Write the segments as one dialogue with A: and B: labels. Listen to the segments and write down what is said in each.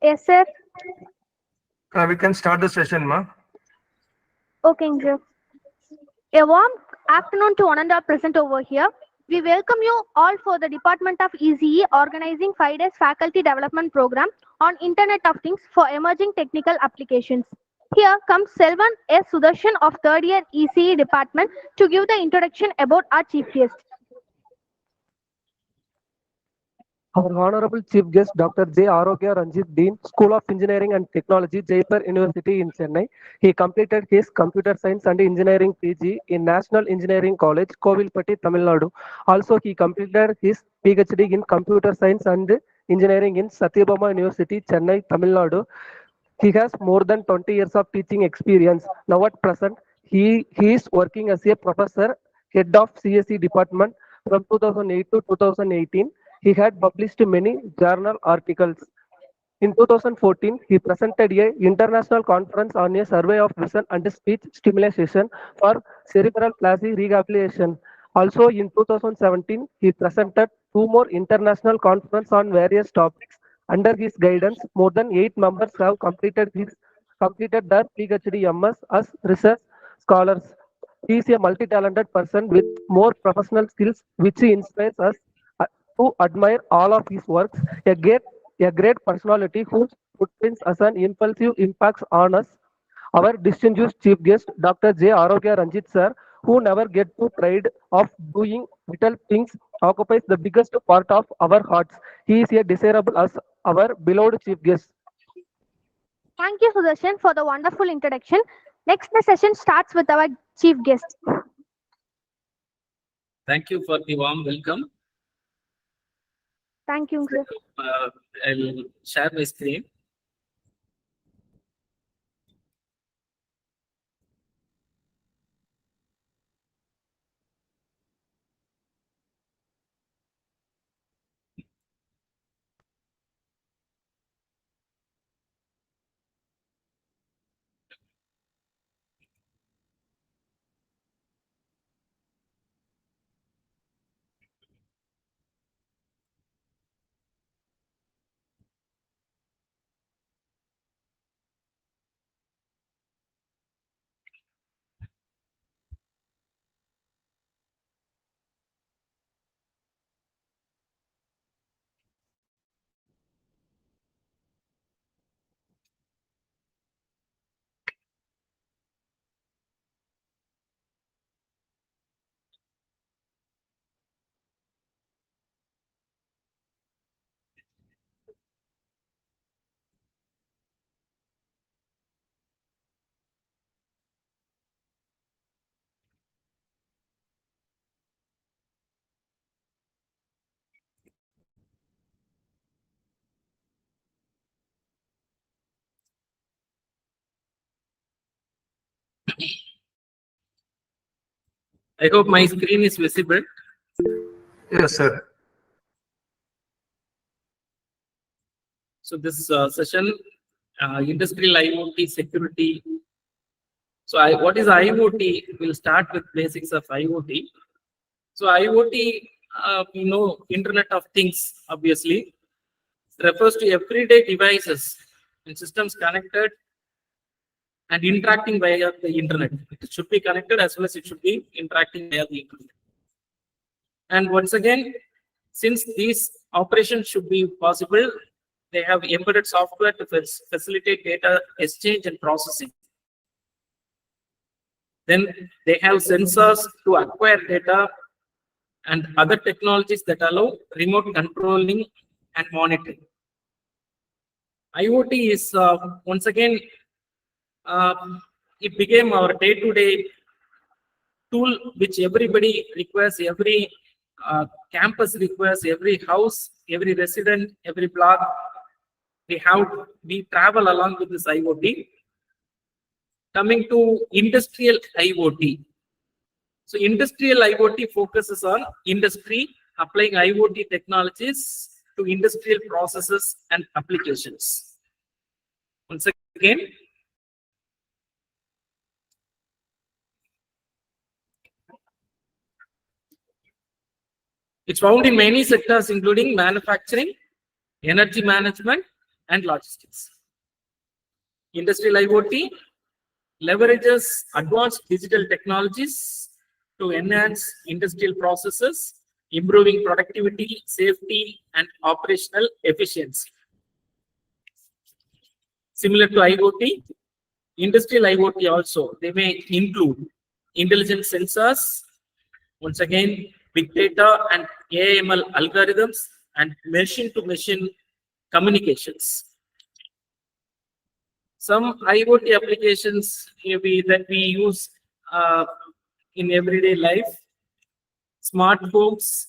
A: Yes, sir.
B: We can start the session, ma.
A: Okay, sir. A warm afternoon to one and all present over here. We welcome you all for the Department of ECE organizing 5 days faculty development program on Internet of Things for emerging technical applications. Here comes Selvan S. Sudarshan of 3rd year ECE department to give the introduction about our chief guest.
C: Our Honorable Chief Guest, Dr. J. Arogya Ranjit Dean, School of Engineering and Technology, Jaipur University in Chennai. He completed his Computer Science and Engineering PG in National Engineering College, Kovilpatti, Tamil Nadu. Also, he completed his PhD in Computer Science and Engineering in Satyabama University, Chennai, Tamil Nadu. He has more than 20 years of teaching experience. Now at present, he is working as a professor, head of CSE department from 2008 to 2018. He had published many journal articles. In 2014, he presented an international conference on a survey of vision and speech stimulation for cerebral palsy rehabilitation. Also in 2017, he presented 2 more international conferences on various topics. Under his guidance, more than 8 members have completed their PhD MS as research scholars. He is a multi-talented person with more professional skills, which inspires us to admire all of his works. A great personality whose footprints as an impulsive impacts on us. Our distinguished chief guest, Dr. J. Arogya Ranjit sir, who never get too pride of doing little things, occupies the biggest part of our hearts. He is a desirable as our beloved chief guest.
A: Thank you, Sudarshan, for the wonderful introduction. Next, the session starts with our chief guest.
D: Thank you for the warm welcome.
A: Thank you, sir.
D: I'll share my screen. I hope my screen is visible.
B: Yes, sir.
D: So this session, industrial IoT security. So what is IoT? We'll start with basics of IoT. So IoT, Internet of Things, obviously, refers to everyday devices and systems connected and interacting via the internet. It should be connected as well as it should be interacting via the internet. And once again, since these operations should be possible, they have embedded software to facilitate data exchange and processing. Then they have sensors to acquire data and other technologies that allow remote controlling and monitoring. IoT is once again, it became our day-to-day tool which everybody requires, every campus requires, every house, every resident, every block. We travel along with this IoT. Coming to industrial IoT. So industrial IoT focuses on industry, applying IoT technologies to industrial processes and applications. Once again, it's found in many sectors, including manufacturing, energy management, and logistics. Industrial IoT leverages advanced digital technologies to enhance industrial processes, improving productivity, safety, and operational efficiency. Similar to IoT, industrial IoT also, they may include intelligent sensors, once again, big data and AML algorithms, and machine-to-machine communications. Some IoT applications maybe that we use in everyday life, smart homes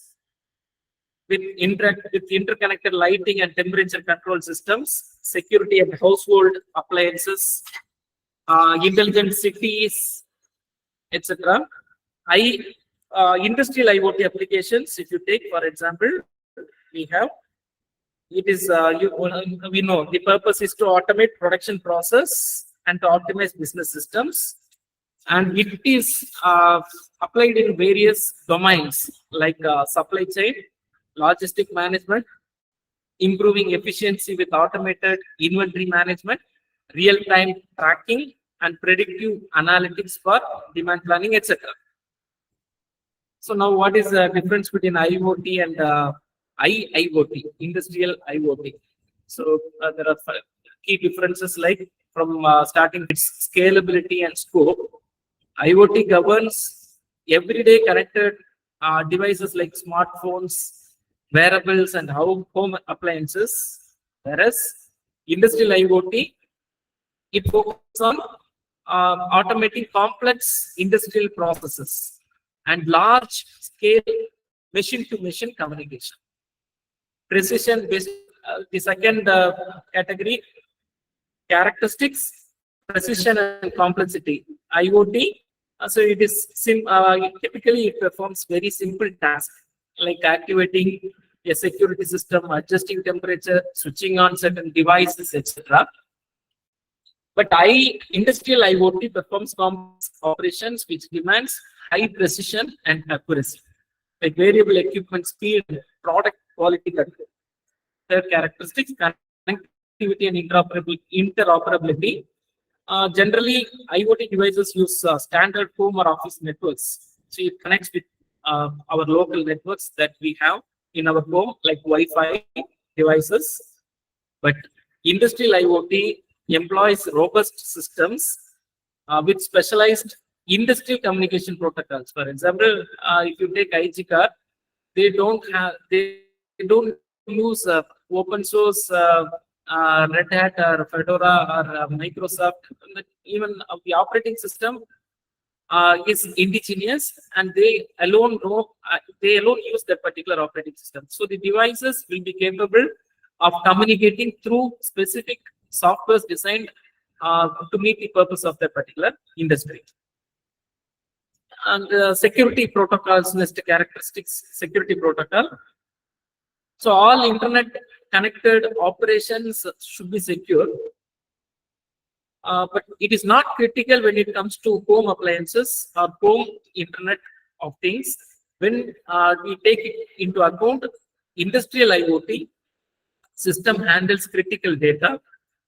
D: with interconnected lighting and temperature control systems, security and household appliances, intelligent cities, etc. Industrial IoT applications, if you take, for example, we have, it is, we know the purpose is to automate production process and to optimize business systems. And it is applied in various domains like supply chain, logistic management, improving efficiency with automated inventory management, real-time tracking, and predictive analytics for demand planning, etc. So now what is the difference between IoT and IIoT, industrial IoT? So there are key differences like from starting its scalability and scope. IoT governs everyday connected devices like smartphones, wearables, and home appliances, whereas industrial IoT, it focuses on automating complex industrial processes and large scale machine-to-machine communication. Precision based, the second category, characteristics, precision and complexity. IoT, so it is typically it performs very simple tasks like activating a security system, adjusting temperature, switching on certain devices, etc. But industrial IoT performs complex operations which demands high precision and accuracy, like variable equipment speed, product quality control. Their characteristics, connectivity and interoperability. Generally, IoT devices use standard home or office networks. So it connects with our local networks that we have in our home, like Wi-Fi devices. But industrial IoT employs robust systems with specialized industrial communication protocols. For example, if you take IG card, they don't use open source Red Hat or Fedora or Microsoft. Even the operating system is indigenous, and they alone use that particular operating system. So the devices will be capable of communicating through specific softwares designed to meet the purpose of that particular industry. And security protocols, next characteristics, security protocol. So all internet connected operations should be secure. But it is not critical when it comes to home appliances or home internet of things. When we take it into account, industrial IoT system handles critical data,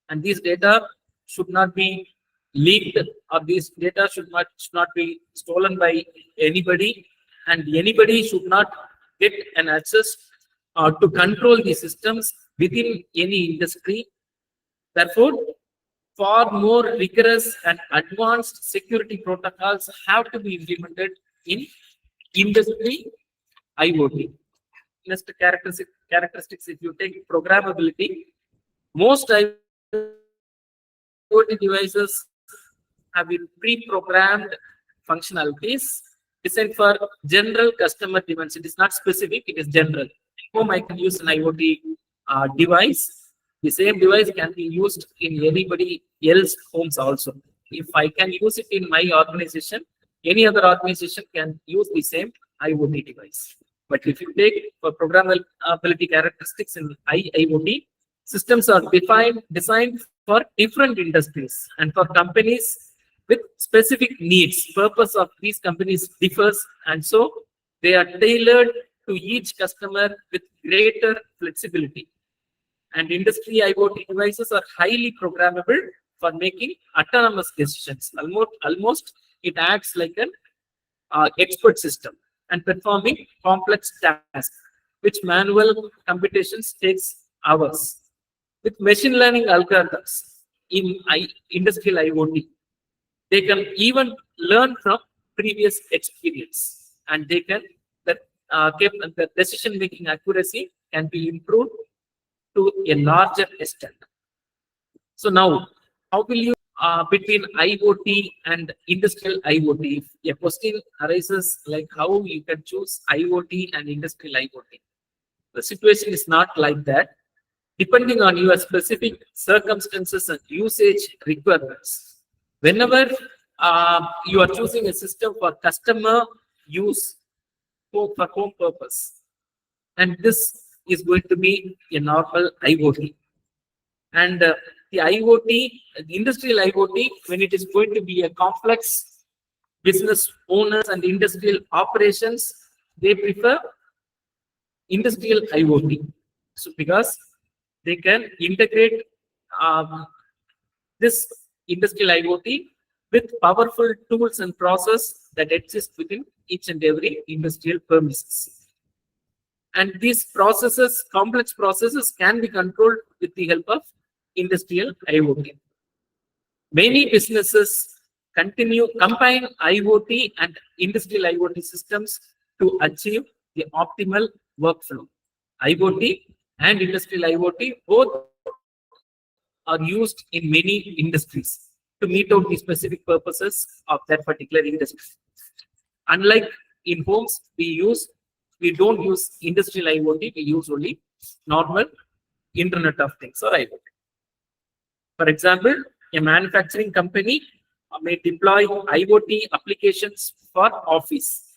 D: and these data should not be leaked, or these data should not be stolen by anybody, and anybody should not get an access to control the systems within any industry. Therefore, far more rigorous and advanced security protocols have to be implemented in industry IoT. Next characteristics, if you take programmability, most IoT devices have been pre-programmed functionalities designed for general customer demands. It is not specific, it is general. At home, I can use an IoT device. The same device can be used in anybody else's homes also. If I can use it in my organization, any other organization can use the same IoT device. But if you take for programmability characteristics in IoT, systems are designed for different industries and for companies with specific needs. Purpose of these companies differs, and so they are tailored to each customer with greater flexibility. and industry IoT devices are highly programmable for making autonomous decisions. Almost it acts like an expert system and performing complex tasks, which manual computations takes hours. With machine learning algorithms in industrial IoT, they can even learn from previous experience, and they can the decision making accuracy can be improved to a larger extent. So now, how will you between IoT and industrial IoT? If a question arises like how you can choose IoT and industrial IoT, the situation is not like that. Depending on your specific circumstances and usage requirements, whenever you are choosing a system for customer use for home purpose, and this is going to be a normal IoT. And the IoT, the industrial IoT, when it is going to be a complex business owners and industrial operations, they prefer industrial IoT. So because they can integrate this industrial IoT with powerful tools and process that exist within each and every industrial premises. And these processes, complex processes, can be controlled with the help of industrial IoT. Many businesses combine IoT and industrial IoT systems to achieve the optimal workflow. IoT and industrial IoT both are used in many industries to meet out the specific purposes of that particular industry. Unlike in homes, we don't use industrial IoT, we use only normal Internet of Things or IoT. For example, a manufacturing company may deploy IoT applications for office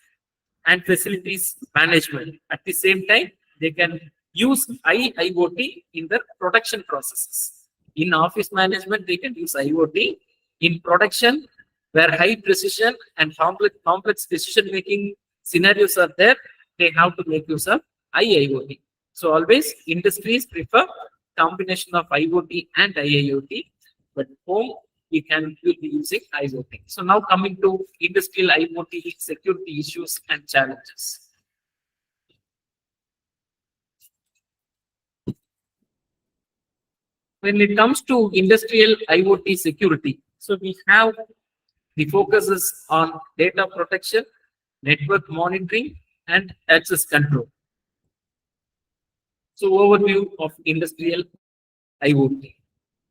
D: and facilities management. At the same time, they can use IoT in their production processes. In office management, they can use IoT. In production, where high precision and complex decision-making scenarios are there, they have to make use of IIoT. So always industries prefer combination of IoT and IIoT, but home we will be using IoT. So now coming to industrial IoT security issues and challenges. When it comes to industrial IoT security, so we have the focuses on data protection, network monitoring, and access control. So overview of industrial IoT.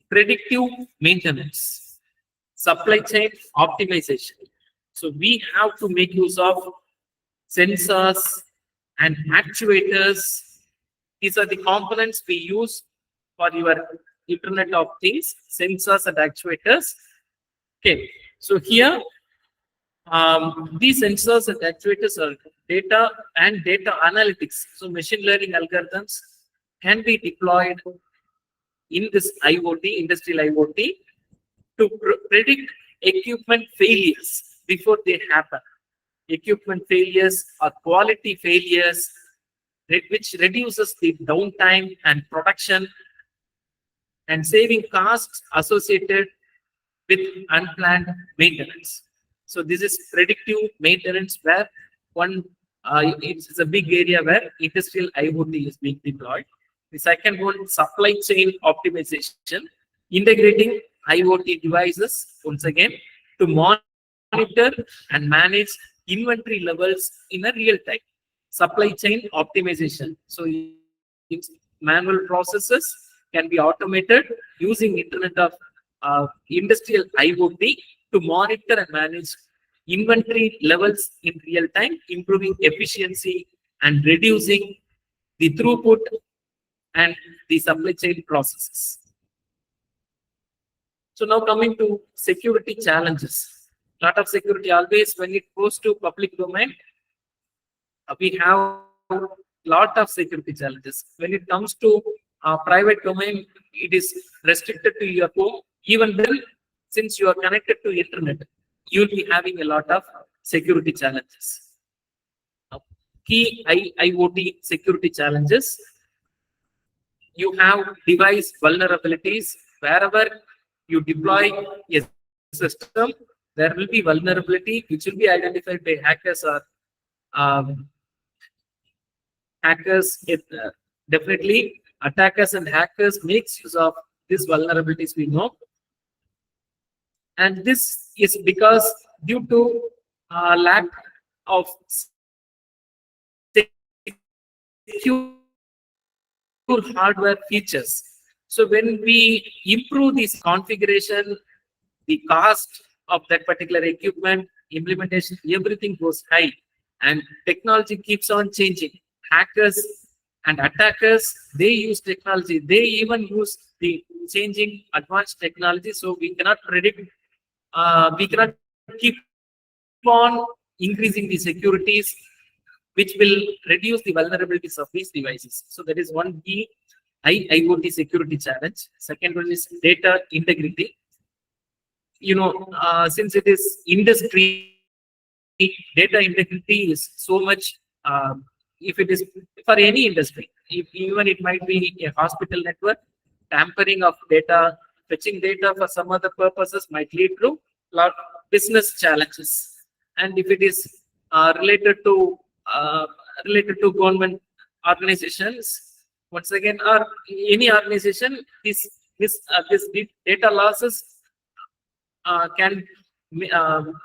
D: Predictive maintenance, supply chain optimization. So we have to make use of sensors and actuators. These are the components we use for your Internet of Things, sensors and actuators. Okay, so here these sensors and actuators are data and data analytics. So machine learning algorithms can be deployed in this IoT, industrial IoT, to predict equipment failures before they happen. Equipment failures or quality failures, which reduces the downtime and production and saving costs associated with unplanned maintenance. So this is predictive maintenance, where it's a big area where industrial IoT is being deployed. The second one, supply chain optimization, integrating IoT devices once again to monitor and manage inventory levels in a real time. Supply chain optimization. So its manual processes can be automated using Internet of industrial IoT to monitor and manage inventory levels in real time, improving efficiency and reducing the throughput and the supply chain processes. So now coming to security challenges. Lot of security always when it goes to public domain, we have lot of security challenges. When it comes to private domain, it is restricted to your home. Even then, since you are connected to internet, you will be having a lot of security challenges. Key IoT security challenges. you have device vulnerabilities. Wherever you deploy a system, there will be vulnerability which will be identified by hackers or um, hackers. Definitely, attackers and hackers makes use of these vulnerabilities. We know, and this is because due to lack of secure hardware features. So when we improve this configuration, the cost of that particular equipment, implementation, everything goes high, and technology keeps on changing. Hackers and attackers, they use technology. They even use the changing advanced technology. So we cannot predict. We cannot keep on increasing the securities, which will reduce the vulnerabilities of these devices. So that is one key IoT security challenge. Second one is data integrity. Since it is industry, data integrity is so much. If it is for any industry, even it might be a hospital network, tampering of data, fetching data for some other purposes might lead to lot business challenges. And if it is related to government organizations, once again, or any organization, this data losses can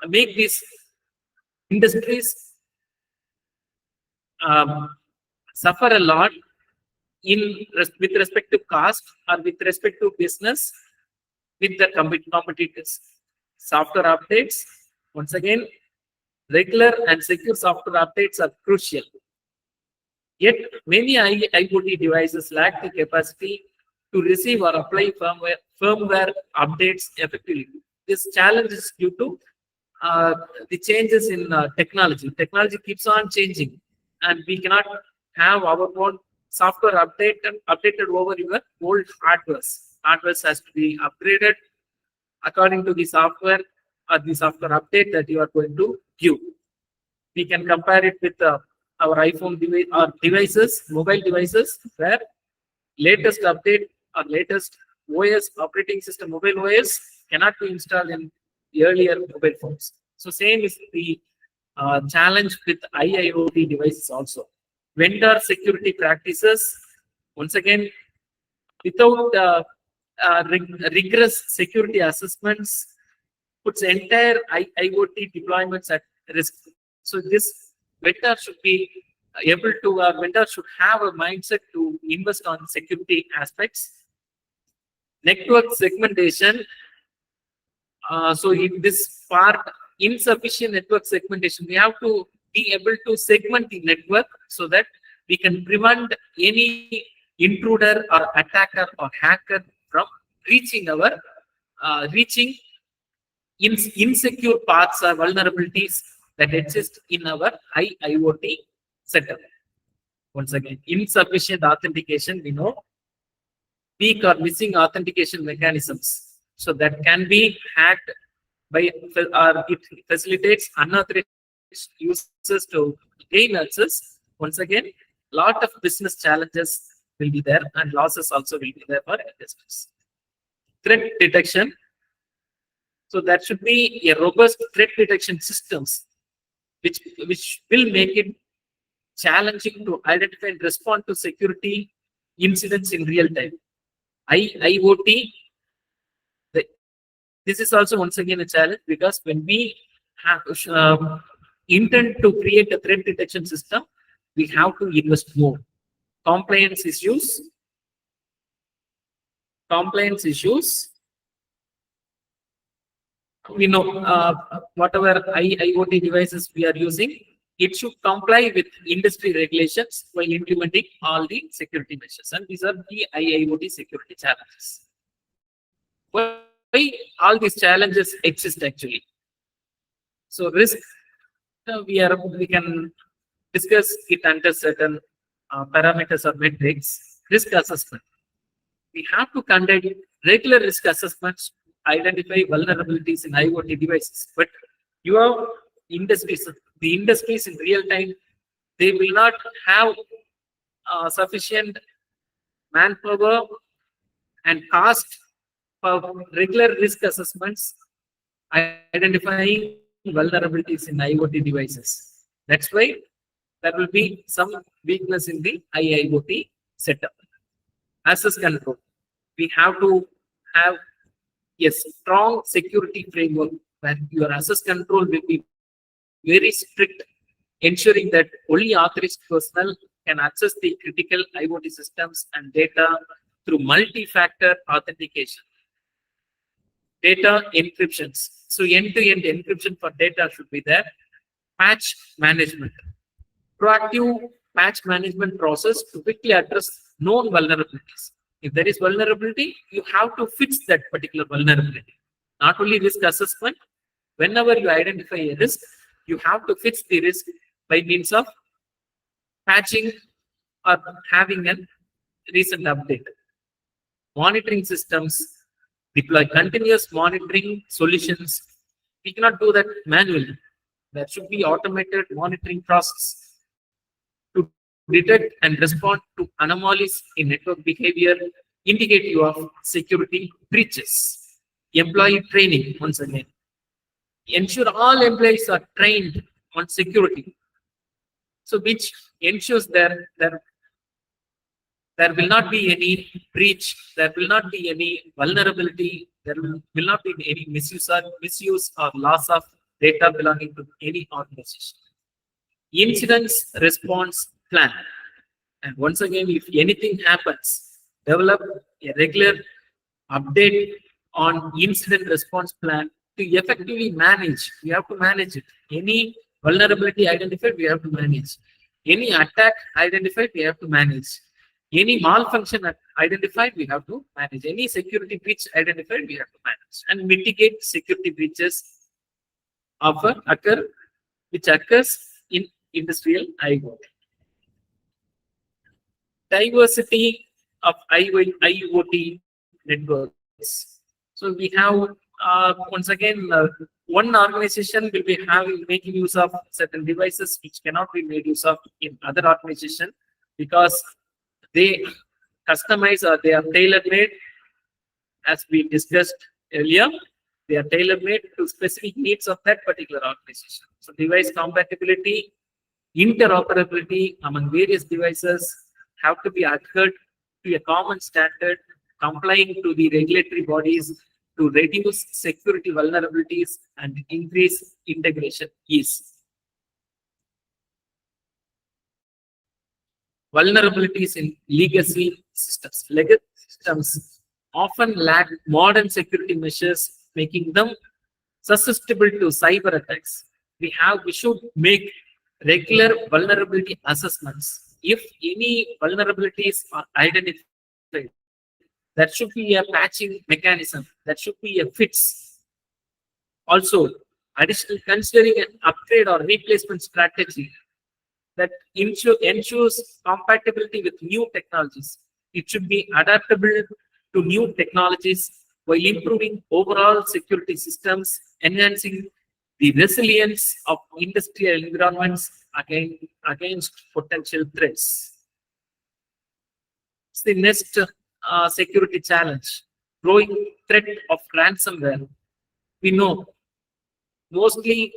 D: make these industries suffer a lot with respect to cost or with respect to business with the competitors. Software updates, once again, regular and secure software updates are crucial. Yet many IoT devices lack the capacity to receive or apply firmware updates effectively. This challenge is due to the changes in technology. Technology keeps on changing, and we cannot have our own software updated over your old hardware. Hardware has to be upgraded according to the software or the software update that you are going to give. We can compare it with our iPhone device or devices, mobile devices, where latest update or latest OS, operating system, mobile OS cannot be installed in earlier mobile phones. So same is the challenge with IIoT devices also. Vendor security practices, once again, without rigorous security assessments, puts entire IoT deployments at risk. So this vendor should be able to, vendor should have a mindset to invest on security aspects. Network segmentation. So in this part, insufficient network segmentation, we have to be able to segment the network so that we can prevent any intruder or attacker or hacker from reaching insecure paths or vulnerabilities that exist in our IoT setup. Once again, insufficient authentication, we know, weak or missing authentication mechanisms. So that can be hacked by, or it facilitates unauthorized users to gain access. Once again, lot of business challenges will be there, and losses also will be there for investors. Threat detection. So that should be a robust threat detection systems, which will make it challenging to identify and respond to security incidents in real time. IoT, this is also once again a challenge, because when we have intend to create a threat detection system, we have to invest more. Compliance issues. We know whatever IoT devices we are using, it should comply with industry regulations while implementing all the security measures. And these are the IoT security challenges. Why all these challenges exist actually? So risk, we can discuss it under certain parameters or metrics. Risk assessment. We have to conduct regular risk assessments, identify vulnerabilities in IoT devices. But your industries, the industries in real time, they will not have sufficient manpower, and cost for regular risk assessments, identifying vulnerabilities in IoT devices. That's why there will be some weakness in the IIoT setup. Access control. We have to have a strong security framework where your access control will be very strict, ensuring that only authorized personnel can access the critical IoT systems and data through multi-factor authentication. Data encryptions. So end-to-end encryption for data should be there. Patch management. Proactive patch management process to quickly address known vulnerabilities. If there is vulnerability, you have to fix that particular vulnerability. Not only risk assessment, whenever you identify a risk, you have to fix the risk by means of patching or having a recent update. Monitoring systems, deploy continuous monitoring solutions. We cannot do that manually. There should be automated monitoring process to detect and respond to anomalies in network behavior, indicative of security breaches. Employee training, once again. Ensure all employees are trained on security. So which ensures there will not be any breach, there will not be any vulnerability, there will not be any misuse or loss of data belonging to any organization. Incidents response plan. And once again, if anything happens, develop a regular update on incident response plan to effectively manage. We have to manage it. Any vulnerability identified, we have to manage. Any attack identified, we have to manage. Any malfunction identified, we have to manage. Any security breach identified, we have to manage. And mitigate security breaches which occurs in industrial IoT. Diversity of IoT networks. So we have once again one organization will be making use of certain devices which cannot be made use of in other organization because they customize or they are tailor-made, as we discussed earlier. They are tailor-made to specific needs of that particular organization. So device compatibility, interoperability among various devices have to be adhered to a common standard, complying to the regulatory bodies to reduce security vulnerabilities and increase integration ease. Vulnerabilities in legacy systems. Legacy systems often lack modern security measures, making them susceptible to cyber attacks. We should make regular vulnerability assessments. If any vulnerabilities are identified, there should be a patching mechanism. There should be a fix. Also, additional considering an upgrade or replacement strategy that ensures compatibility with new technologies. It should be adaptable to new technologies while improving overall security systems, enhancing the resilience of industrial environments against potential threats. It's the next security challenge, growing threat of ransomware. We know mostly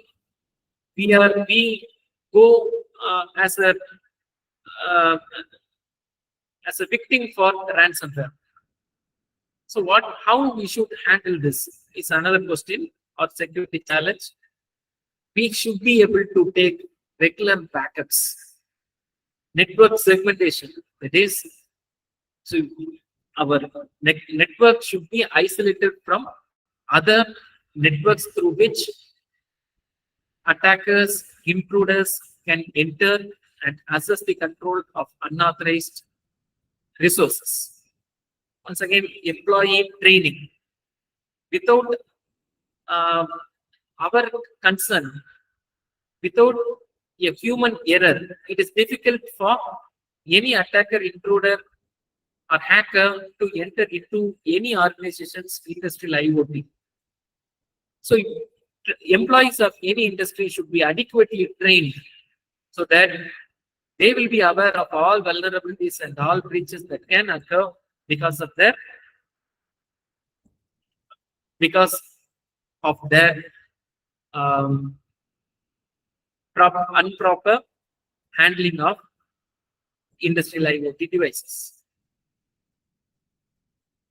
D: we go as a victim for ransomware. So how we should handle this is another question or security challenge. We should be able to take regular backups. Network segmentation, that is, so our network should be isolated from other networks through which attackers, intruders can enter and access the control of unauthorized resources. Once again, employee training. Without our concern, without a human error, it is difficult for any attacker, intruder, or hacker to enter into any organization's industrial IoT. So employees of any industry should be adequately trained so that They will be aware of all vulnerabilities and all breaches that can occur because of their improper handling of industrial IoT devices.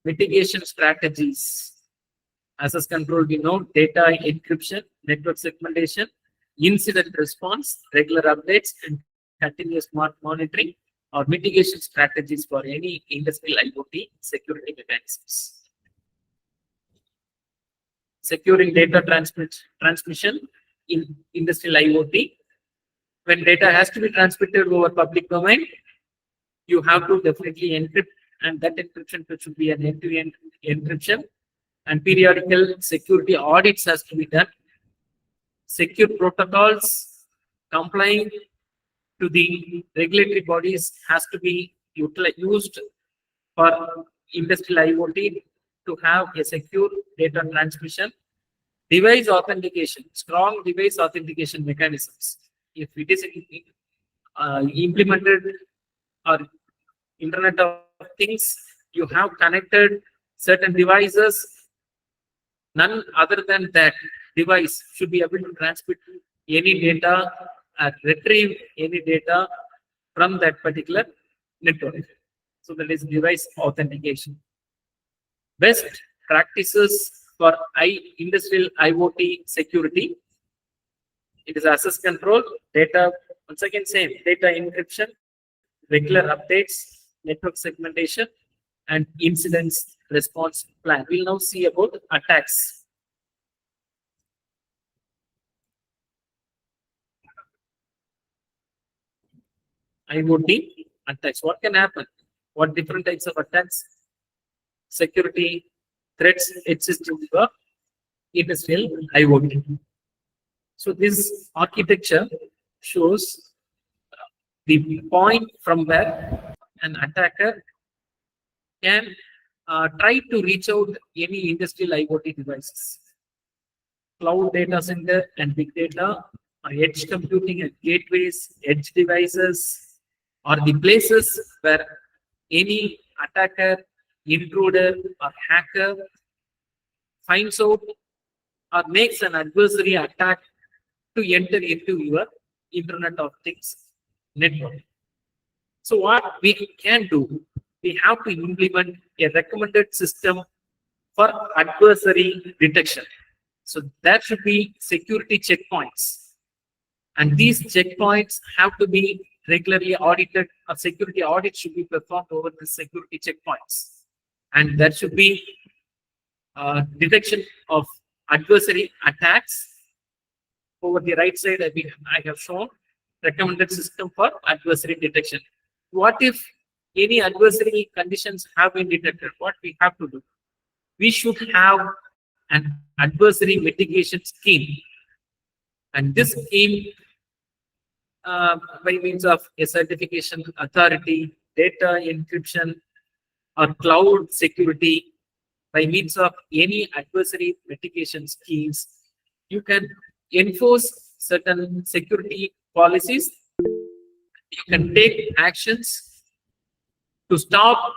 D: Mitigation strategies. Access control, we know, data encryption, network segmentation, incident response, regular updates, and continuous monitoring or mitigation strategies for any industrial IoT security mechanisms. Securing data transmission in industrial IoT. When data has to be transmitted over public domain, you have to definitely encrypt, and that encryption should be an end-to-end encryption, and periodical security audits has to be done. Secure protocols complying to the regulatory bodies has to be used for industrial IoT to have a secure data transmission. Device authentication, strong device authentication mechanisms. If it is implemented or Internet of Things, you have connected certain devices, none other than that device should be able to transmit any data or retrieve any data from that particular network. So that is device authentication. Best practices for industrial IoT security. It is access control, data, once again same, data encryption, regular updates, network segmentation, and incidents response plan. We'll now see about attacks. IoT attacks. What can happen? What different types of attacks? Security threats exist in the industrial IoT. So this architecture shows the point from where an attacker can try to reach out any industrial IoT devices. Cloud data center and big data, or edge computing and gateways, edge devices, are the places where any attacker, intruder, or hacker finds out or makes an adversary attack to enter into your Internet of Things network. So what we can do, we have to implement a recommended system for adversary detection. So there should be security checkpoints. And these checkpoints have to be regularly audited, or security audits should be performed over the security checkpoints. And there should be detection of adversary attacks. Over the right side, I have shown recommended system for adversary detection. What if any adversary conditions have been detected? What we have to do? We should have an adversary mitigation scheme. And this scheme, by means of a certification authority, data encryption, or cloud security, by means of any adversary mitigation schemes, you can enforce certain security policies. You can take actions to stop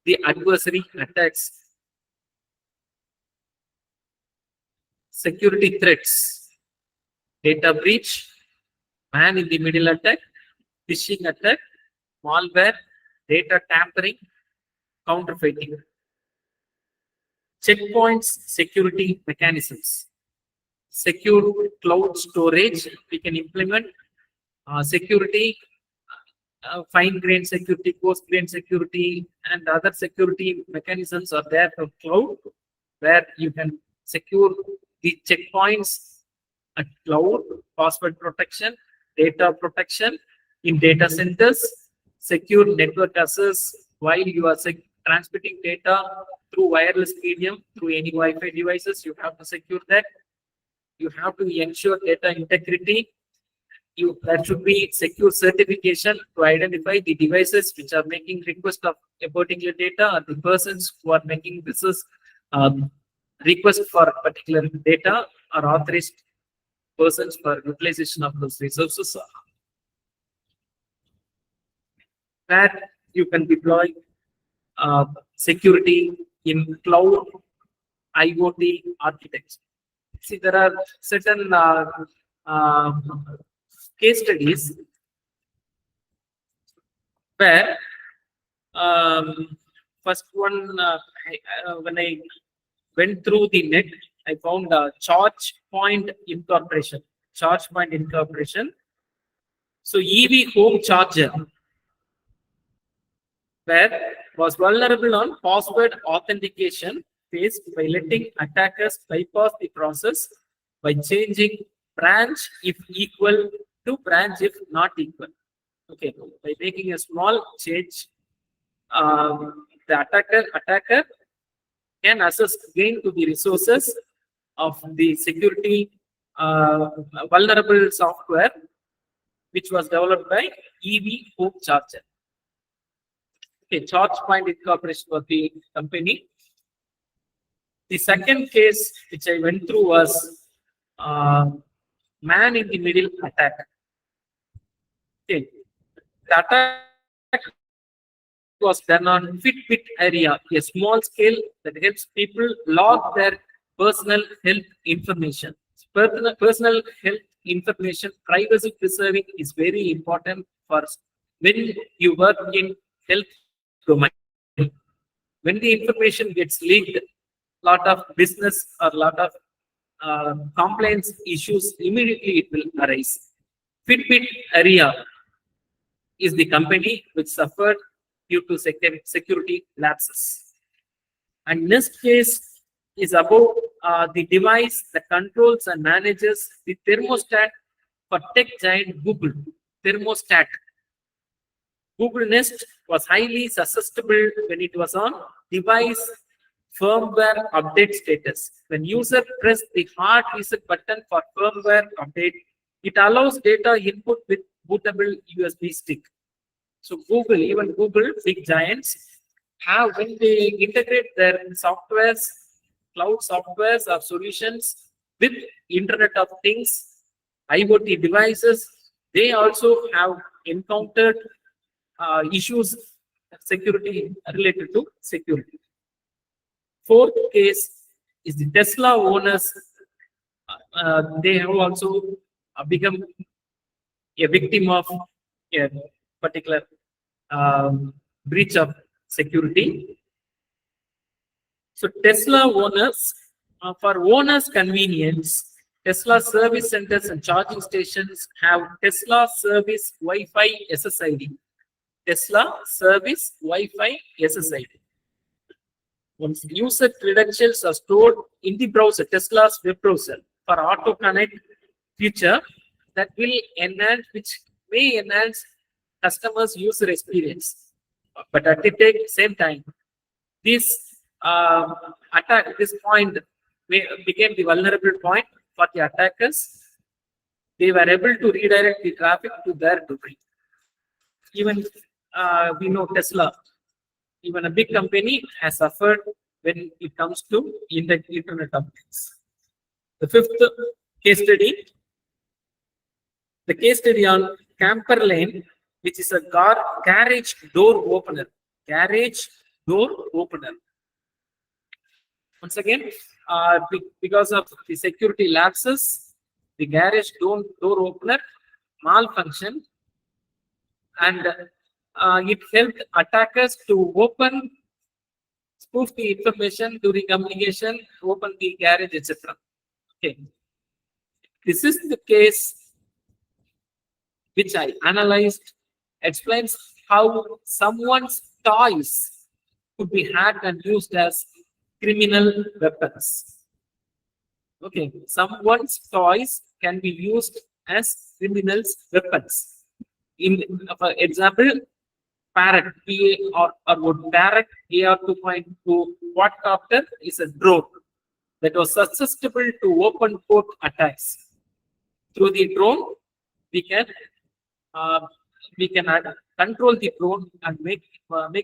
D: the adversary attacks. Security threats, data breach, man in the middle attack, phishing attack, malware, data tampering, counterfeiting. Checkpoints, security mechanisms. Secure cloud storage, we can implement security, fine-grained security, coarse-grained security, and other security mechanisms are there for cloud, where you can secure the checkpoints at cloud, password protection, data protection in data centers, secure network access while you are transmitting data through wireless medium, through any Wi-Fi devices. You have to secure that. You have to ensure data integrity. There should be secure certification to identify the devices which are making request of aborting your data, or the persons who are making this request for particular data, or authorized persons for utilization of those resources. where you can deploy security in cloud IoT architecture. See, there are certain uh, case studies where first one, when I went through the net, I found charge point incorporation. Charge point incorporation. So EV home charger, where was vulnerable on password authentication faced by letting attackers bypass the process by changing branch if equal to branch if not equal. Okay, by making a small change, the attacker can access gain to the resources of the security vulnerable software, which was developed by EV home charger. Okay, charge point incorporation was the company. The second case which I went through was man in the middle attack. Okay, the attack was done on Fitbit area, a small scale that helps people log their personal health information. Personal health information privacy preserving is very important for when you work in health domain. When the information gets leaked, lot of business or lot of complaints issues immediately it will arise. Fitbit area is the company which suffered due to security lapses. And next case is about the device that controls and manages the thermostat for tech giant Google. Thermostat. Google Nest was highly susceptible when it was on device firmware update status. When user press the hard reset button for firmware update, it allows data input with bootable USB stick. So Google, even Google, big giants, have when they integrate their softwares, cloud softwares or solutions with Internet of Things, IoT devices, they also have encountered issues security related to security. Fourth case is the Tesla owners. They have also become a victim of a particular breach of security. So Tesla owners, for owners' convenience, Tesla service centers and charging stations have Tesla service Wi-Fi SSID. Tesla service Wi-Fi SSID. Once user credentials are stored in the browser, Tesla's web browser, for auto connect feature that will enhance, which may enhance customers' user experience. But at the same time, this attack, this point became the vulnerable point for the attackers. They were able to redirect the traffic to their domain. Even we know Tesla, even a big company, has suffered when it comes to Internet of Things. The fifth case study, the case study on Camper Lane, which is a garage door opener. Garage door opener. Once again, because of the security lapses, the garage door opener malfunction, and it helped attackers to spoof the information during communication, open the garage, etc. Okay, this is the case which I analyzed. Explains how someone's toys could be hacked and used as criminal weapons. Okay, someone's toys can be used as criminals' weapons. In, for example, Parrot, Parrot AR 2.2 quadcopter is a drone that was susceptible to open port attacks. Through the drone, we can control the drone and make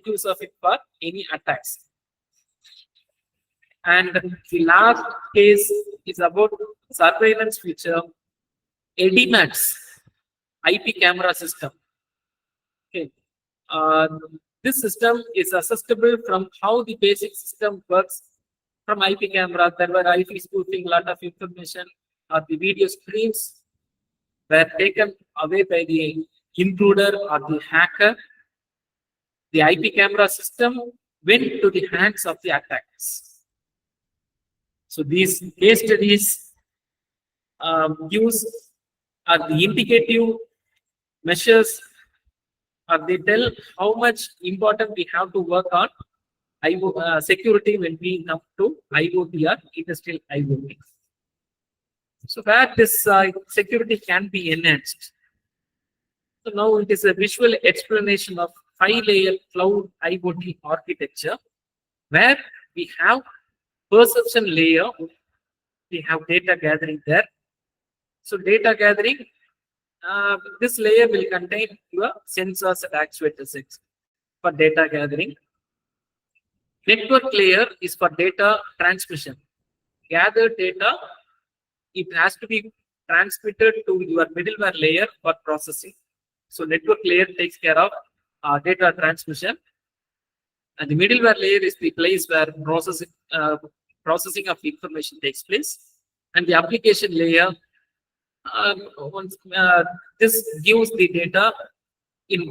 D: use of it for any attacks. And the last case is about surveillance feature, EDMATS IP camera system. Okay, Uh, this system is accessible from how the basic system works from IP camera. There were IP spoofing, lot of information, or the video streams were taken away by the intruder or the hacker. The IP camera system went to the hands of the attackers. So these case studies use are the indicative measures, or they tell how much important we have to work on security when we come to IoT or industrial IoT. So where this security can be enhanced. So now it is a visual explanation of 5-layer cloud IoT architecture, where we have perception layer, we have data gathering there. So data gathering, this layer will contain your sensors and actuators for data gathering. Network layer is for data transmission. Gathered data, it has to be transmitted to your middleware layer for processing. So network layer takes care of data transmission, and the middleware layer is the place where processing of information takes place. And the application layer, this gives the data with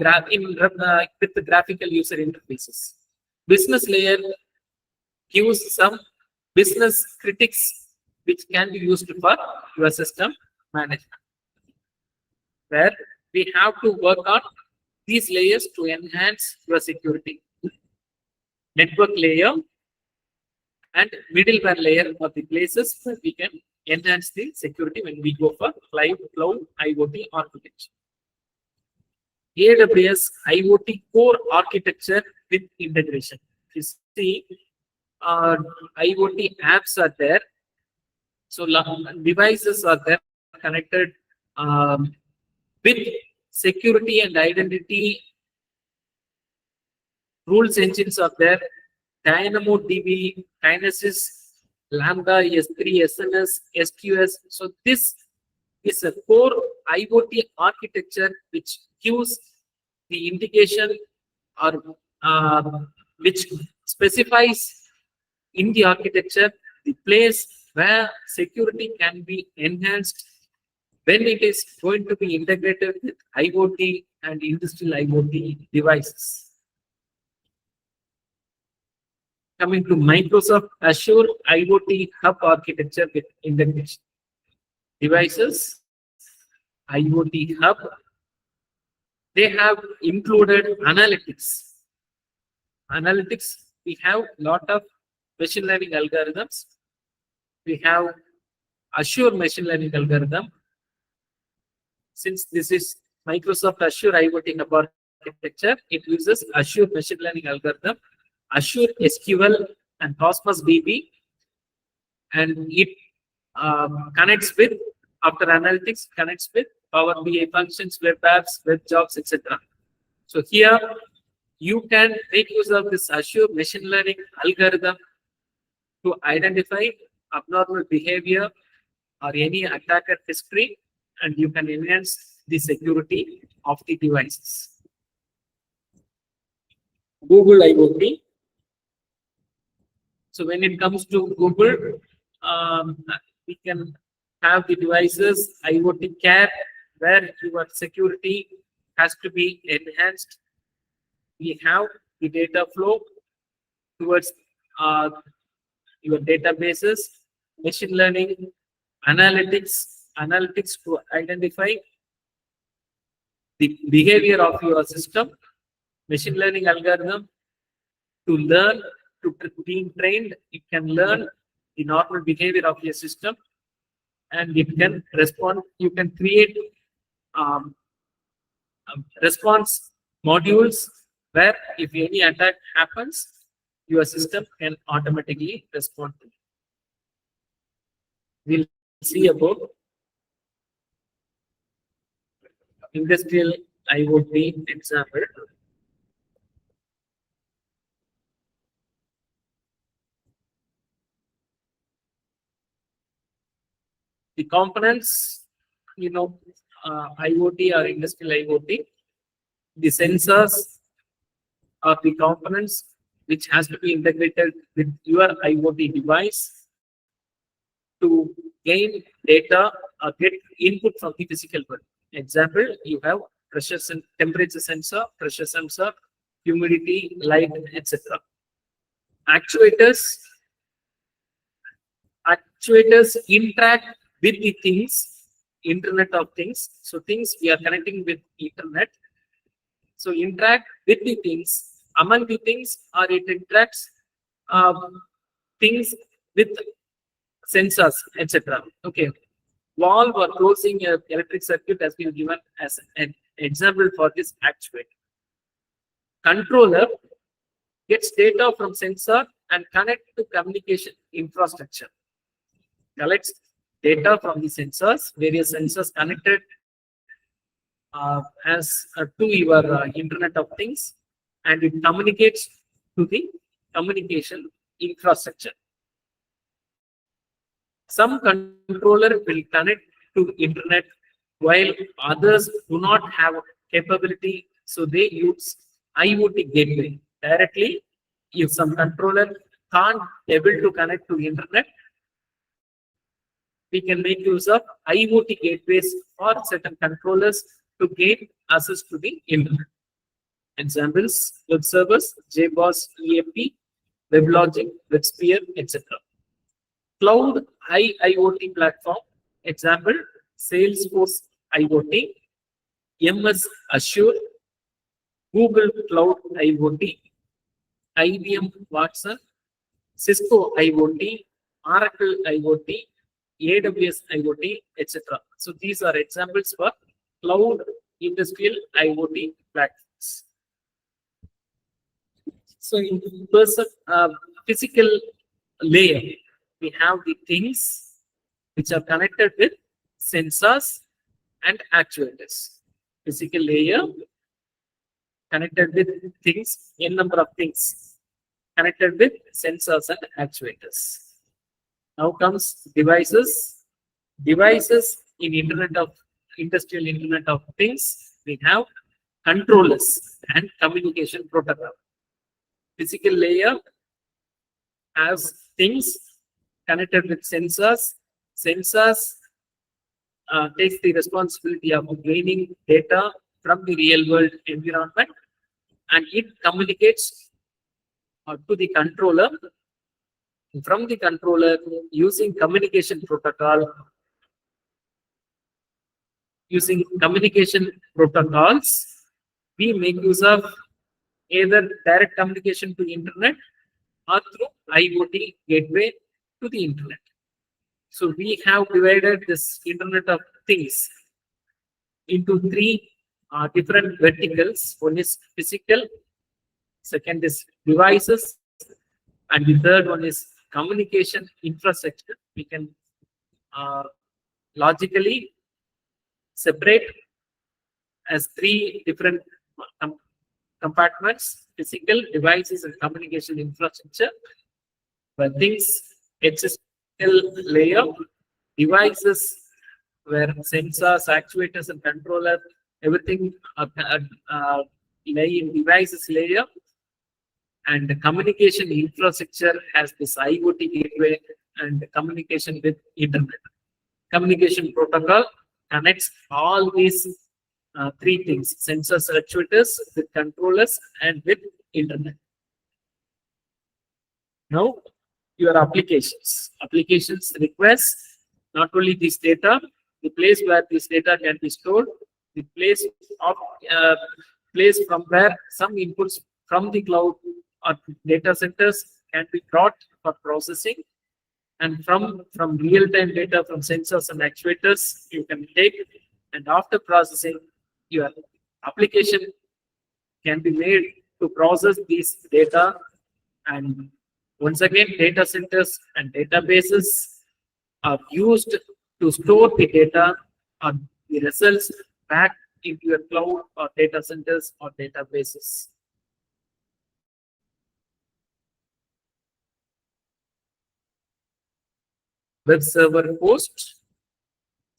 D: the graphical user interfaces. Business layer gives some business critics which can be used for your system management, where we have to work on these layers to enhance your security. Network layer and middleware layer are the places where we can enhance the security when we go for cloud IoT architecture. AWS IoT core architecture with integration. You see, IoT apps are there. So devices are there connected with security and identity. Rules engines are there. DynamoDB, Kinesis, Lambda, S3, SNS, SQS. So this is a core IoT architecture which gives the indication or which specifies in the architecture the place where security can be enhanced when it is going to be integrated with IoT and industrial IoT devices. Coming to Microsoft Azure IoT Hub architecture with integration. Devices, IoT Hub, they have included analytics. Analytics, we have lot of machine learning algorithms. We have Azure machine learning algorithm. Since this is Microsoft Azure IoT Hub architecture, it uses Azure machine learning algorithm, Azure SQL and Cosmos DB, and it connects with, after analytics, connects with Power BI functions, web apps, web jobs, etc. So here you can make use of this Azure machine learning algorithm to identify abnormal behavior or any attacker history, and you can enhance the security of the devices. Google IoT. So when it comes to Google, we can have the devices IoT care, where your security has to be enhanced. We have the data flow towards your databases, machine learning, analytics to identify the behavior of your system, machine learning algorithm to learn, to being trained, it can learn the normal behavior of your system, and it can respond. You can create response modules where if any attack happens, your system can automatically respond to it. We'll see about industrial IoT example. The components, IoT or industrial IoT, the sensors, are the components which has to be integrated with your IoT device to gain data or get input from the physical world. Example, you have pressure and temperature sensor, pressure sensor, humidity, light, etc. Actuators interact with the things, Internet of Things. So things we are connecting with Internet. So interact with the things. Among the things, or it interacts things with sensors, etc. Okay. Valve or closing a electric circuit has been given as an example for this actuator. Controller gets data from sensor and connect to communication infrastructure. Collects data from the sensors, various sensors connected to your Internet of Things, and it communicates to the communication infrastructure. Some controller will connect to Internet while others do not have capability, so they use IoT gateway directly. If some controller can't able to connect to Internet, we can make use of IoT gateways or certain controllers to gain access to the Internet. Examples: web servers, JBoss, EAP, WebLogic, WebSphere, etc. Cloud IoT platform. Example: Salesforce IoT, MS Azure, Google Cloud IoT, IBM Watson, Cisco IoT, Oracle IoT, AWS IoT, etc. So these are examples for cloud industrial IoT platforms. So in physical layer, we have the things which are connected with sensors and actuators. Physical layer connected with things, n number of things connected with sensors and actuators. Now comes devices. Devices in industrial Internet of Things, we have controllers and communication protocol. Physical layer has things connected with sensors. Sensors takes the responsibility of gaining data from the real world environment, and it communicates to the controller. From the controller, using communication protocols, we make use of either direct communication to the Internet or through IoT gateway to the Internet. So we have divided this Internet of Things into three different verticals. One is physical, second is devices, and the third one is communication infrastructure. We can logically separate as three different compartments: physical, devices, and communication infrastructure. But things exist layer, devices where sensors, actuators, and controller, everything lay in devices layer. And the communication infrastructure has this IoT gateway and communication with Internet. Communication protocol connects all these three things: sensors, actuators, with controllers, and with Internet. Now, your applications. Applications request not only this data, the place where this data can be stored, the place from where some inputs from the cloud or data centers can be brought for processing, and from real-time data from sensors and actuators you can take, and after processing, your application can be made to process these data. And once again, data centers and databases are used to store the data or the results back into your cloud or data centers or databases. Web server host,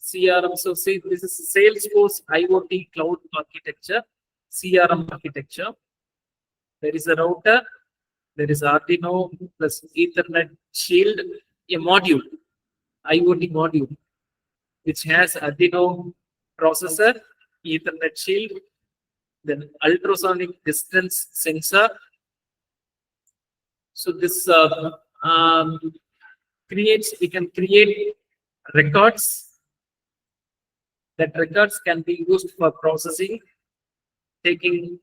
D: CRM. So see, this is Salesforce IoT cloud architecture, CRM architecture. There is a router, there is Arduino plus Ethernet shield, a module, IoT module, which has Arduino processor, Ethernet shield, then ultrasonic distance sensor. So this we can create records. That records can be used for processing, making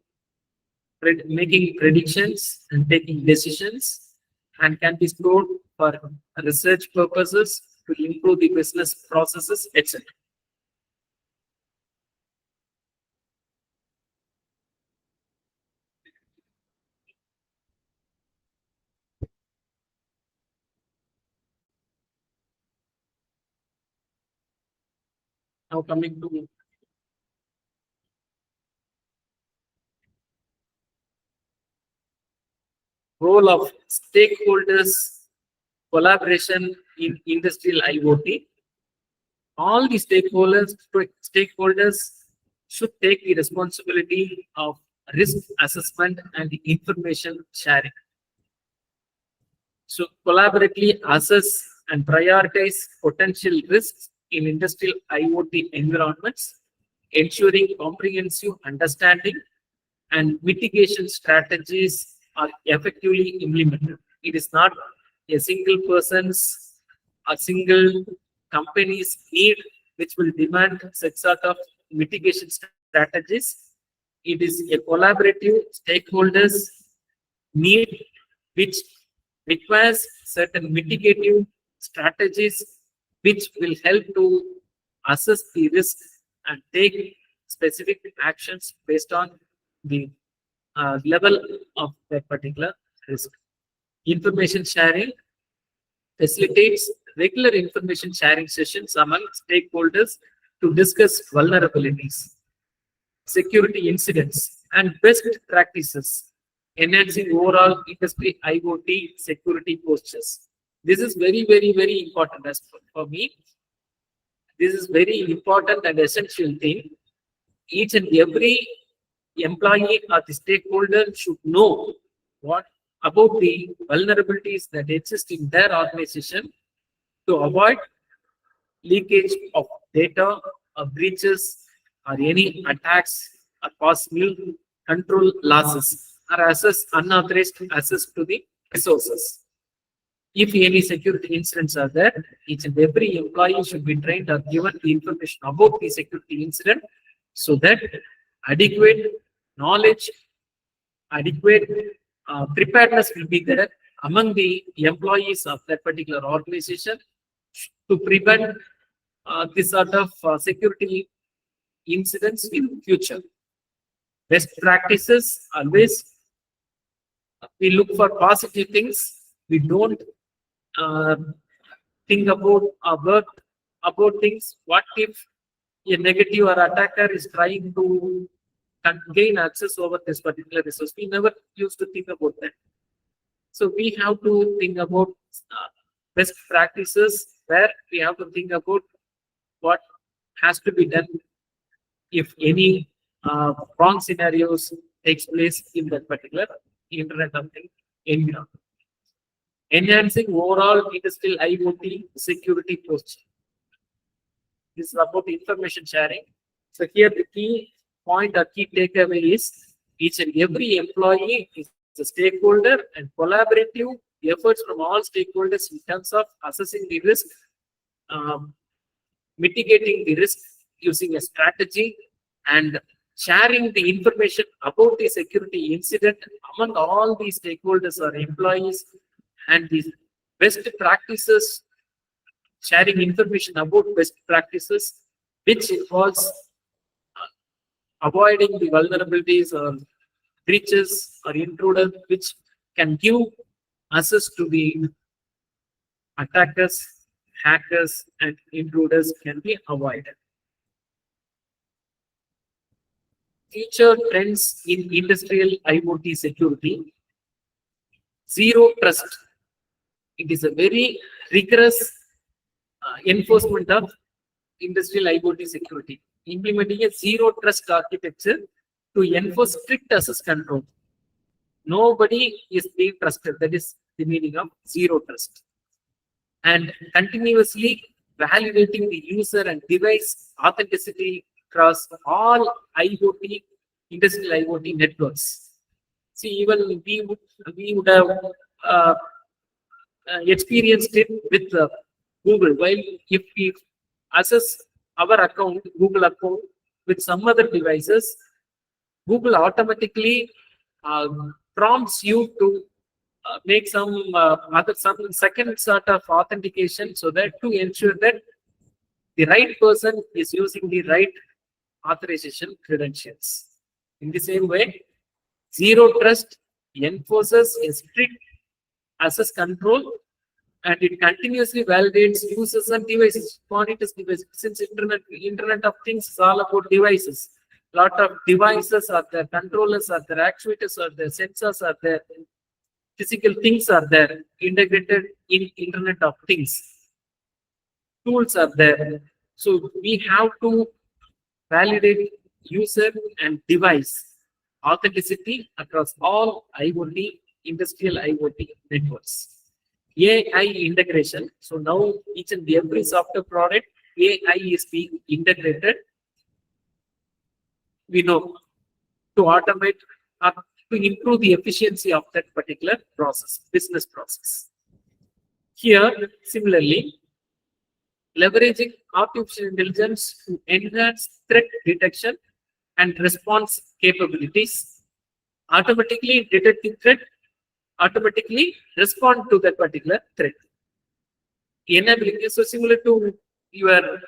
D: predictions and taking decisions, and can be stored for research purposes to improve the business processes, etc. Now coming to role of stakeholders collaboration in industrial IoT. All the stakeholders should take the responsibility of risk assessment and the information sharing. So collaboratively assess and prioritize potential risks in industrial IoT environments, ensuring comprehensive understanding and mitigation strategies are effectively implemented. It is not a single person's or single company's need which will demand such sort of mitigation strategies. It is a collaborative stakeholders need which requires certain mitigative strategies which will help to assess the risk and take specific actions based on the level of that particular risk. Information sharing facilitates regular information sharing sessions among stakeholders to discuss vulnerabilities, security incidents, and best practices, enhancing overall industry IoT security postures. This is very, very, very important as for me. This is very important and essential thing. Each and every employee or the stakeholder should know what about the vulnerabilities that exist in their organization to avoid leakage of data or breaches or any attacks or possible control losses or access unauthorized access to the resources. If any security incidents are there, each and every employee should be trained or given the information about the security incident so that adequate knowledge, adequate preparedness will be there among the employees of that particular organization to prevent this sort of security incidents in future. Best practices, always we look for positive things. We don't think about things. What if a negative or attacker is trying to gain access over this particular resource? We never used to think about that. So we have to think about best practices where we have to think about what has to be done if any wrong scenarios takes place in that particular Internet of Things environment. Enhancing overall industrial IoT security posture. This is about information sharing. So here the key point or key takeaway is each and every employee is a stakeholder and collaborative efforts from all stakeholders in terms of assessing the risk, mitigating the risk using a strategy, and sharing the information about the security incident among all the stakeholders or employees, and the best practices, sharing information about best practices, which involves avoiding the vulnerabilities or breaches or intruders which can give access to the attackers, hackers, and intruders can be avoided. Future trends in industrial IoT security. Zero trust. It is a very rigorous enforcement of industrial IoT security. Implementing a zero trust architecture to enforce strict access control. nobody is being trusted. That is the meaning of zero trust. And continuously validating the user and device authenticity across all IoT, industrial IoT networks. See, even we would have uh, experienced it with Google. While if we access our account, Google account, with some other devices, Google automatically uh, prompts you to make some second sort of authentication, so that to ensure that the right person is using the right authorization credentials. In the same way, zero trust enforces a strict access control, and it continuously validates users and devices, monitors devices. Since Internet of Things is all about devices. Lot of devices are there, controllers are there, actuators are there, sensors are there, physical things are there, integrated in Internet of Things. Tools are there. So we have to validate user and device authenticity across all IoT, industrial IoT networks. AI integration. So now each and every software product, AI is being integrated. We know to automate or to improve the efficiency of that particular process, business process. Here, similarly, leveraging artificial intelligence to enhance threat detection and response capabilities, automatically detect the threat, automatically respond to that particular threat. Enabling, so similar to your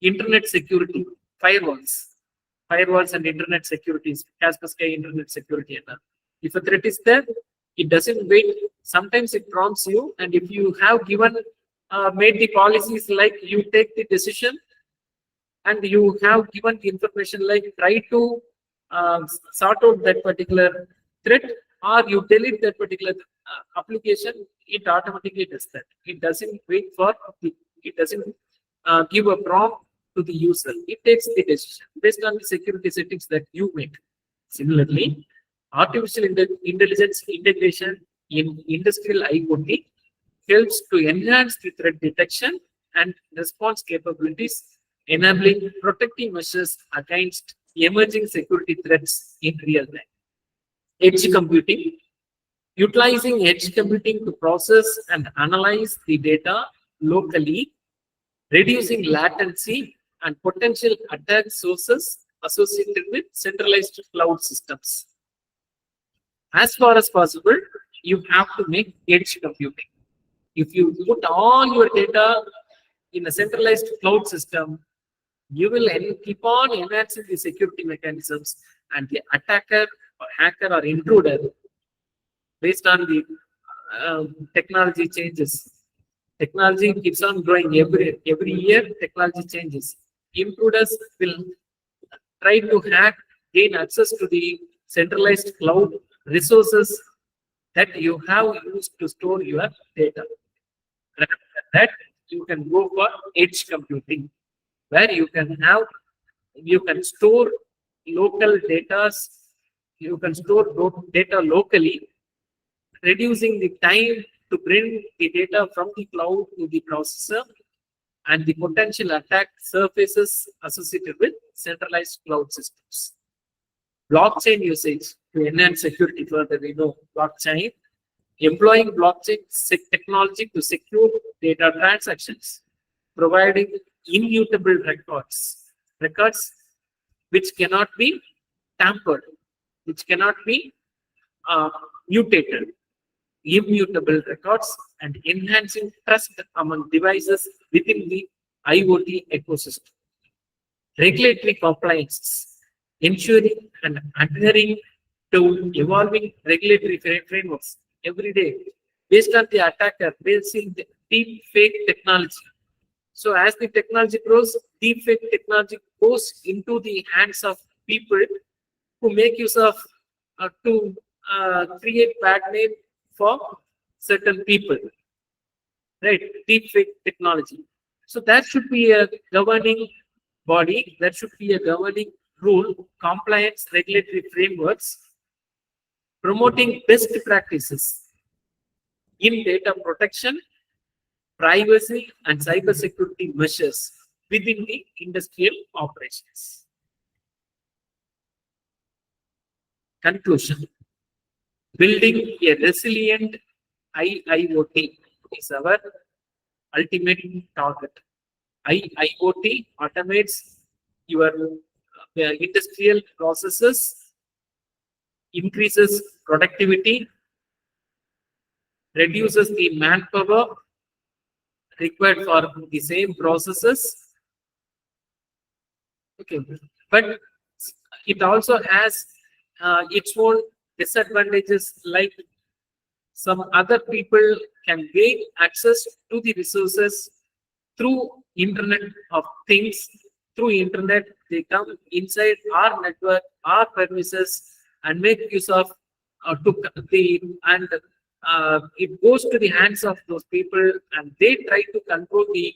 D: internet security, firewalls and internet securities, Kaspersky internet security. And if a threat is there, it doesn't wait. Sometimes it prompts you, and if you have given made the policies like you take the decision, and you have given the information like try to sort out that particular threat, or you delete that particular application, it automatically does that. It doesn't wait for it doesn't give a prompt to the user. It takes the decision based on the security settings that you make. Similarly, artificial intelligence integration in industrial IoT helps to enhance the threat detection and response capabilities, enabling protective measures against emerging security threats in real time. Edge computing. Utilizing edge computing to process and analyze the data locally, reducing latency and potential attack sources associated with centralized cloud systems. As far as possible, you have to make edge computing. If you put all your data in a centralized cloud system, you will keep on enhancing the security mechanisms, and the attacker or hacker or intruder, based on the technology changes. Technology keeps on growing every year. Technology changes. Intruders will try to hack, gain access to the centralized cloud resources that you have used to store your data. Rather than that, you can go for edge computing, where you can store local data. You can store data locally, reducing the time to bring the data from the cloud to the processor, and the potential attack surfaces associated with centralized cloud systems. Blockchain usage to enhance security further. We know blockchain, employing blockchain technology to secure data transactions, providing immutable records which cannot be tampered, which cannot be mutated, immutable records, and enhancing trust among devices within the IoT ecosystem. Regulatory compliance, ensuring and adhering to evolving regulatory frameworks every day based on the attacker, basing the deep fake technology. So as the technology grows, deep fake technology goes into the hands of people who make use of to create bad name for certain people, right? Deep fake technology. So that should be a governing body, that should be a governing rule, compliance, regulatory frameworks promoting best practices in data protection, privacy, and cybersecurity measures within the industrial operations. Conclusion. Building a resilient IIoT is our ultimate target. IIoT automates your industrial processes, increases productivity, reduces the manpower required for the same processes. Okay, but it also has its own disadvantages, like some other people can gain access to the resources through Internet of Things. Through Internet, they come inside our network, our premises, and make use of it goes to the hands of those people, and they try to control the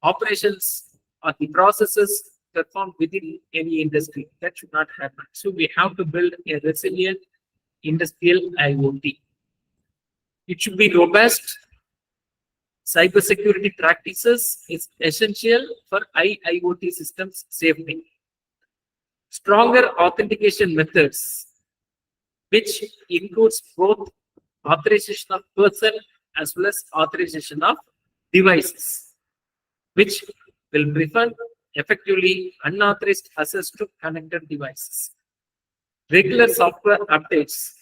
D: operations or the processes performed within any industry. That should not happen. So we have to build a resilient industrial IoT. It should be robust. Cybersecurity practices is essential for IIoT systems safety. Stronger authentication methods, which includes both authorization of person as well as authorization of devices, which will prevent effectively unauthorized access to connected devices. Regular software updates,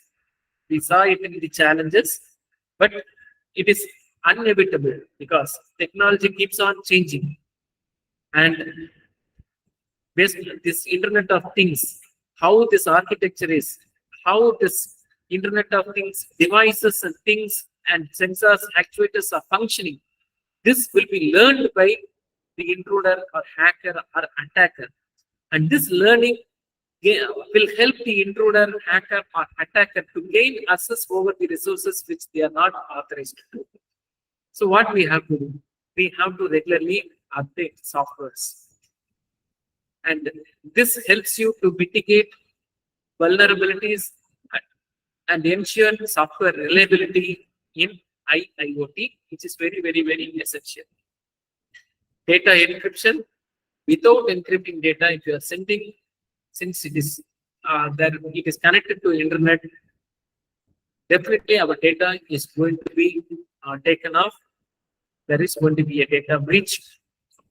D: we saw it in the challenges, but it is inevitable because technology keeps on changing. And based on this Internet of Things, how this architecture is, how this Internet of Things devices and things and sensors, actuators are functioning, this will be learned by the intruder or hacker or attacker. And this learning will help the intruder, hacker, or attacker to gain access over the resources which they are not authorized to. So what we have to do? We have to regularly update softwares. And this helps you to mitigate vulnerabilities and ensure software reliability in IIoT, which is very, very, very essential. Data encryption. Without encrypting data, if you are sending, since it is it is connected to internet, definitely our data is going to be taken off. There is going to be a data breach.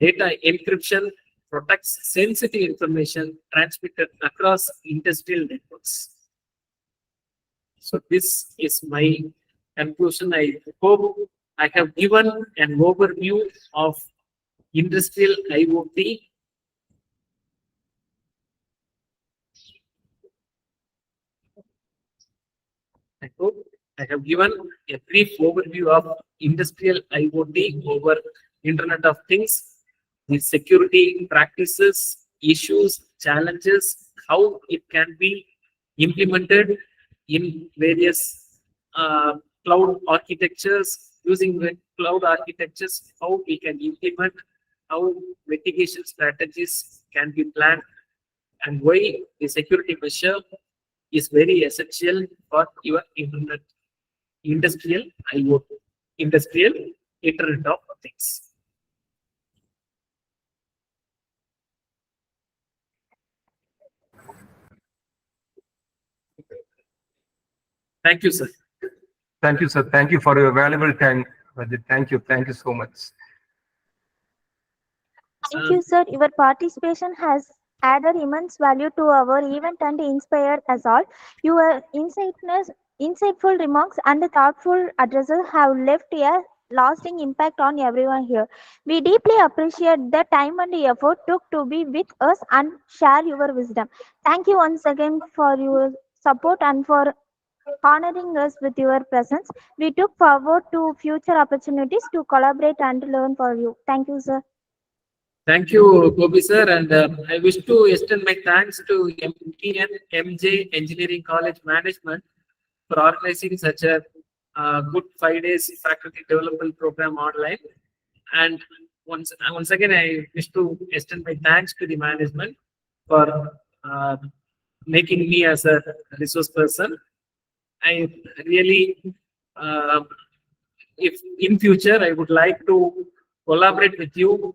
D: Data encryption protects sensitive information transmitted across industrial networks. So this is my conclusion. I hope I have given an overview of industrial IoT. I hope I have given a brief overview of industrial IoT over Internet of Things, the security practices, issues, challenges, how it can be implemented in various cloud architectures. Using the cloud architectures, how we can implement, how mitigation strategies can be planned, and why the security measure is very essential for your industrial IoT, industrial Internet of Things. Thank you, sir.
B: Thank you, sir. Thank you for your valuable time. Rajit. Thank you. Thank you so much.
E: Thank you, sir. Your participation has added immense value to our event and inspired us all. Your insightful remarks and thoughtful addresses have left a lasting impact on everyone here. We deeply appreciate the time and effort took to be with us and share your wisdom. Thank you once again for your support and for honoring us with your presence. We look forward to future opportunities to collaborate and learn for you. Thank you, sir.
D: Thank you, Gopi sir, and I wish to extend my thanks to MPNMJ Engineering College Management for organizing such a good 5 days faculty development program online. And once again, I wish to extend my thanks to the management for making me as a resource person. I really, if in future, I would like to collaborate with you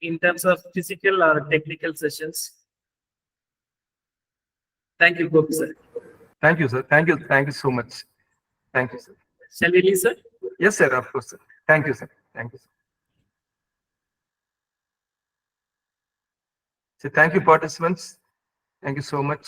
D: in terms of physical or technical sessions. Thank you, Gopi sir.
B: Thank you, sir. Thank you. Thank you so much. Thank you, sir.
D: Shall we leave, sir?
B: Yes, sir. Of course, sir. Thank you, sir. Thank you, sir. So thank you, participants. Thank you so much.